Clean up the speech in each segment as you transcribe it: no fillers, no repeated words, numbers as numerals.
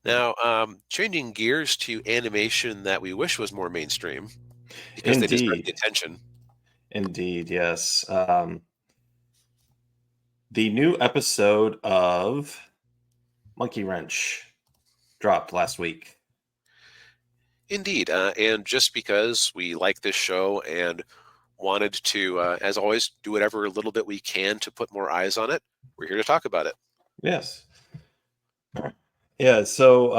Now, changing gears to animation that we wish was more mainstream because they deserve the Indeed, attention. indeed, yes. The new episode of Monkey Wrench dropped last week. Indeed, and just because we like this show and wanted to, as always, do whatever little bit we can to put more eyes on it, we're here to talk about it. Yes. Yeah, so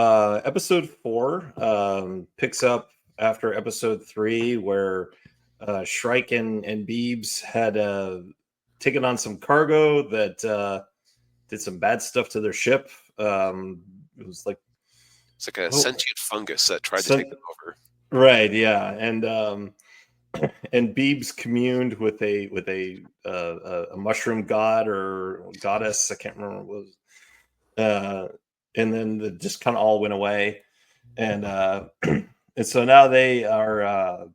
episode 4 picks up after episode 3, where Shrike and Beebs had taken on some cargo that did some bad stuff to their ship. It was like, It's like a oh, sentient fungus that tried to take so, them over. right, yeah, and Beebs communed with a mushroom god or goddess. I can't remember what it was. And then the just kind of all went away, and and so now they are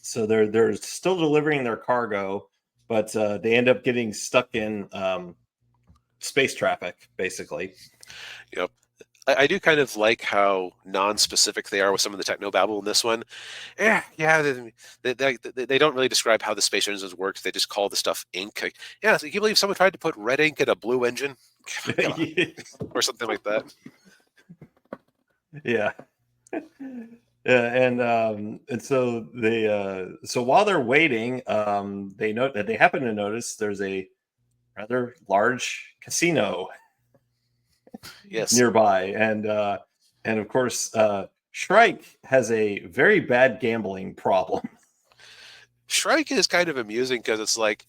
so they're still delivering their cargo, but they end up getting stuck in space traffic, basically. Yep. I do kind of like how non-specific they are with some of the technobabble in this one. Yeah, they don't really describe how the space engines work. They just call the stuff ink. Like, yeah, so can you believe someone tried to put red ink in a blue engine? Come on, or something like that. Yeah. Yeah, and so they so while they're waiting, they note that they happen to notice there's a rather large casino Yes, nearby, and of course, Shrike has a very bad gambling problem. Shrike is kind of amusing because it's like,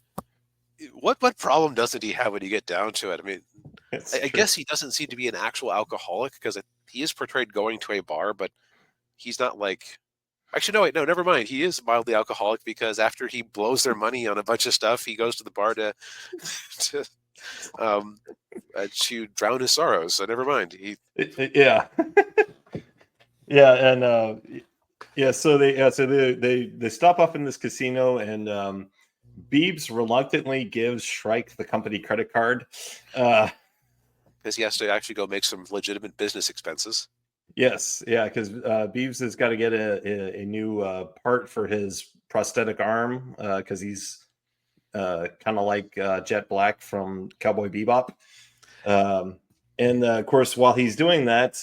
what problem doesn't he have when you get down to it? I mean, It's I true. guess he doesn't seem to be an actual alcoholic because he is portrayed going to a bar, but he's not like. Actually, no, wait, no, never mind. He is mildly alcoholic because after he blows their money on a bunch of stuff, he goes to the bar to to um to drown his sorrows. So never mind. Yeah, yeah, and yeah. So they stop off in this casino, and Beebs reluctantly gives Shrike the company credit card. Uh, Because he has to actually go make some legitimate business expenses. yes, yeah, because Beebs has got to get a new part for his prosthetic arm because he's kind of like Jet Black from Cowboy Bebop. Um, and of course, while he's doing that,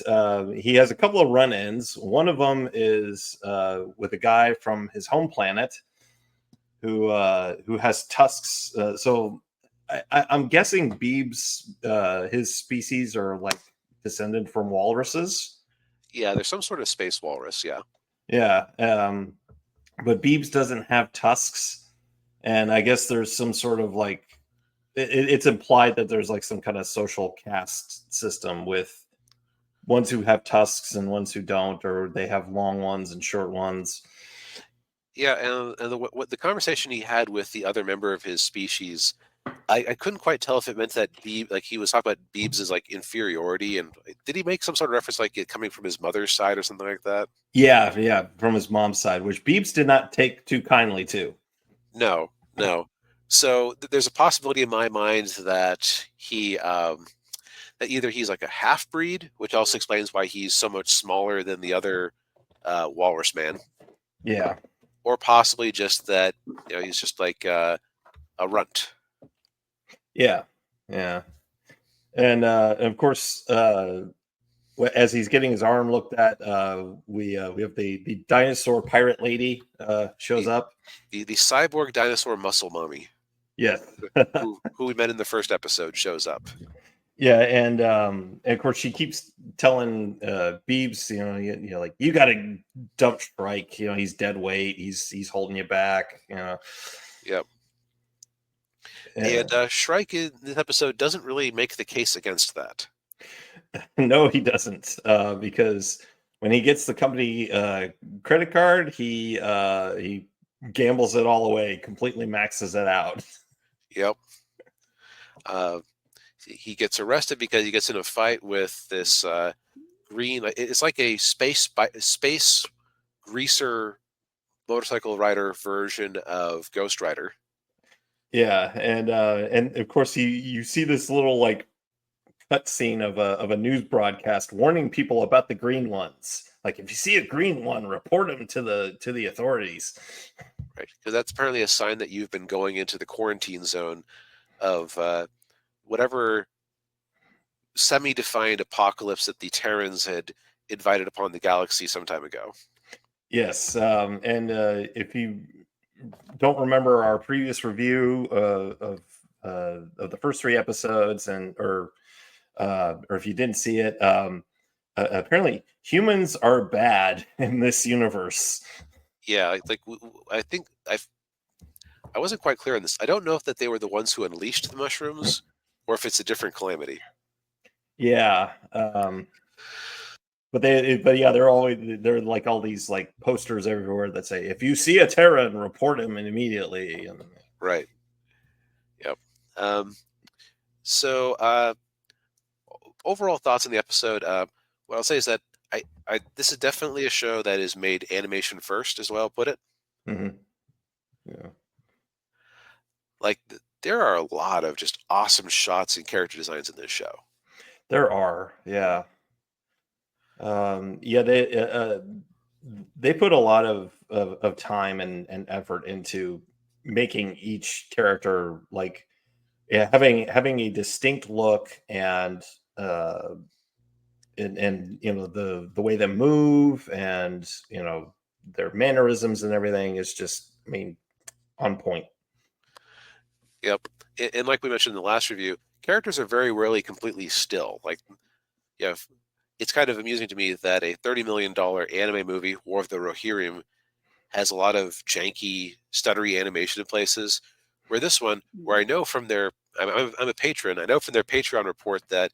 he has a couple of run-ins. One of them is with a guy from his home planet who has tusks. I'm guessing Beebs, his species are like descended from walruses. Yeah, there's some sort of space walrus. Yeah, Yeah, but Beebs doesn't have tusks, and I guess there's some sort of like it's implied that there's like some kind of social caste system with ones who have tusks and ones who don't, or they have long ones and short ones. yeah, and what the conversation he had with the other member of his species, I couldn't quite tell if it meant that like he was talking about Beebs' like inferiority, and did he make some sort of reference like it coming from his mother's side or something like that? Yeah, yeah, from his mom's side, which Beebs did not take too kindly to. No, no. So there's a possibility in my mind that that either he's like a half breed, which also explains why he's so much smaller than the other walrus man, Yeah, or possibly just that he's just like a runt. yeah, yeah, and of course, as he's getting his arm looked at, we have the dinosaur pirate lady shows The, up. the cyborg dinosaur muscle mommy, Yes. who we met in the first episode, shows up. Yeah, and of course she keeps telling Beebs, like you got to dump Strike. He's dead weight. He's holding you back. Yep. Uh, And Shrike in this episode doesn't really make the case against that. no, he doesn't, because when he gets the company credit card, he gambles it all away, completely maxes it out. Yep. Uh, he gets arrested because he gets in a fight with this green. It's like a space greaser motorcycle rider version of Ghost Rider. Yeah, and of course you see this little like cutscene of a news broadcast warning people about the green ones. Like, if you see a green one, report them to the authorities. Right, because that's apparently a sign that you've been going into the quarantine zone of whatever semi-defined apocalypse that the Terrans had invited upon the galaxy some time ago. Yes, and if you don't remember our previous review of the first three episodes, or if you didn't see it, apparently humans are bad in this universe. Yeah, I think I wasn't quite clear on this. I don't know if that they were the ones who unleashed the mushrooms, or if it's a different calamity. Yeah, but yeah, they're like all these like posters everywhere that say, "If you see a Terran, report him immediately." And Right. Yep. Um, so overall thoughts on the episode. What I'll say is that this is definitely a show that is made animation first, as well. Put it Mhm. Yeah, like there are a lot of just awesome shots and character designs in this show. there are. Yeah, yeah. They put a lot of time and effort into making each character like, yeah, having a distinct look, uh and the way they move, and their mannerisms and everything is just, I mean, on point. Yep. And like we mentioned in the last review, characters are very rarely completely still. Like, yeah, it's kind of amusing to me that a $30 million anime movie, War of the Rohirrim, has a lot of janky, stuttery animation in places. Where this one, where I know from their, I'm a patron, I know from their Patreon report that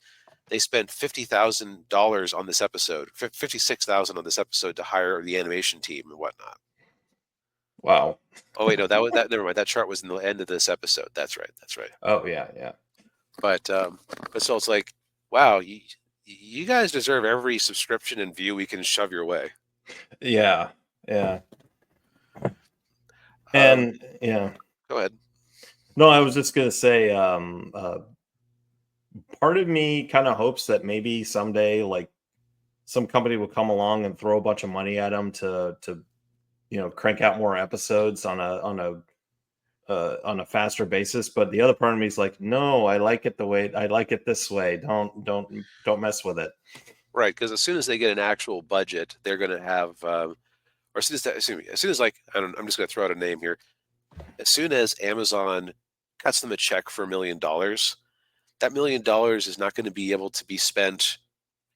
they spent $50,000 on this episode, 56,000 on this episode to hire the animation team and whatnot. Wow. Oh wait, no, that was that. Never mind. That chart was in the end of this episode. That's right. That's right. Oh yeah, yeah, But so it's like, wow, you guys deserve every subscription and view we can shove your way. yeah, yeah. Um, And yeah, Go ahead. no, I was just gonna say, part of me kind of hopes that maybe someday, like, some company will come along and throw a bunch of money at them to crank out more episodes on a faster basis. But the other part of me is like, no, I like it this way. Don't mess with it. Right, because as soon as they get an actual budget, they're going to have, or as soon as like, I'm just going to throw out a name here. As soon as Amazon cuts them a check for $1 million, that $1 million is not going to be able to be spent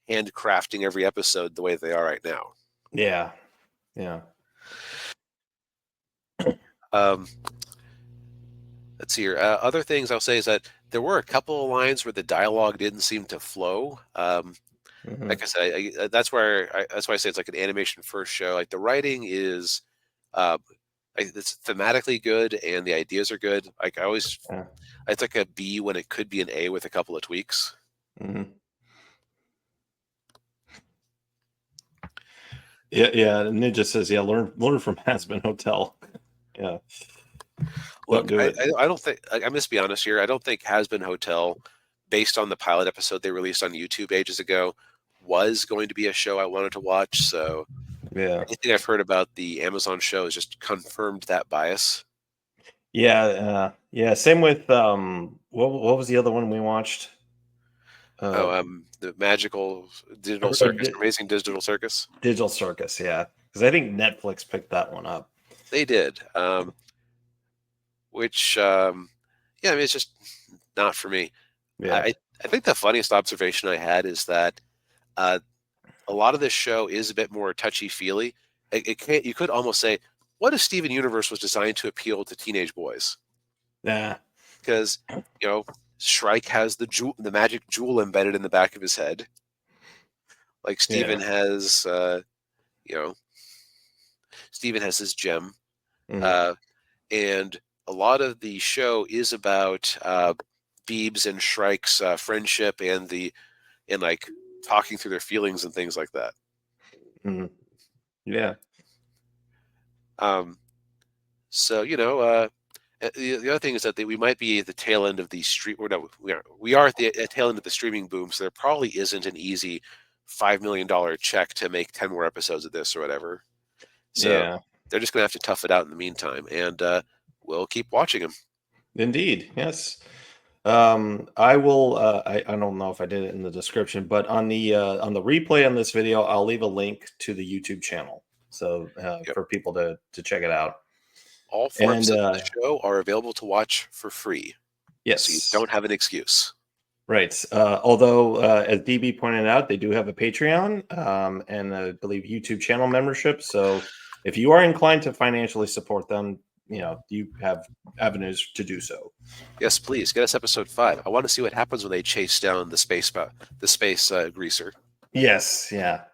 handcrafting every episode the way they are right now. Yeah, yeah. Um, let's see here. Other things I'll say is that there were a couple of lines where the dialogue didn't seem to flow. Mhm. Like I said, that's why I say it's like an animation first show. Like the writing is, uh, it's thematically good and the ideas are good. Like I always, Yeah. it's like a B when it could be an A with a couple of tweaks. Mhm. Yeah, yeah. Ninja says, yeah, learn from Hasbin Hotel. Yeah, don't Look, do it. I don't think I'm just be honest here. I don't think Has Been Hotel, based on the pilot episode they released on YouTube ages ago, was going to be a show I wanted to watch. So Yeah, anything I've heard about the Amazon show has just confirmed that bias. yeah, yeah. Same with what was the other one we watched? Oh, Uh, the magical digital or circus, amazing digital circus. Digital Circus. Yeah, because I think Netflix picked that one up. They did, which yeah, I mean it's just not for me. Yeah, I think the funniest observation I had is that uh, a lot of this show is a bit more touchy feely. It can't, you could almost say, what if Steven Universe was designed to appeal to teenage boys? yeah, Because you know, Shrike has the magic jewel embedded in the back of his head. Like yeah. You know, Steven has his gem, Mhm. uh, and a lot of the show is about Beebs and Shrike's friendship and like talking through their feelings and things like that. Mhm. Yeah, Um, so The other thing is that we might be at the tail end of the stream. Or no, we are at the tail end of the streaming boom. So there probably isn't an easy $5 million check to make 10 more episodes of this or whatever. So Yeah, they're just gonna have to tough it out in the meantime, and we'll keep watching them. indeed. Yes. I will. I don't know if I did it in the description, but on the replay on this video, I'll leave a link to the YouTube channel, so Yep. for people to check it out. All 4 And episodes of the show are available to watch for free, so you yes, don't have an excuse. right. Although, as DB pointed out, they do have a Patreon and I believe YouTube channel membership. So if you are inclined to financially support them, you have avenues to do so. Yes, please get us episode 5. I want to see what happens when they chase down the space greaser. Yes, yeah.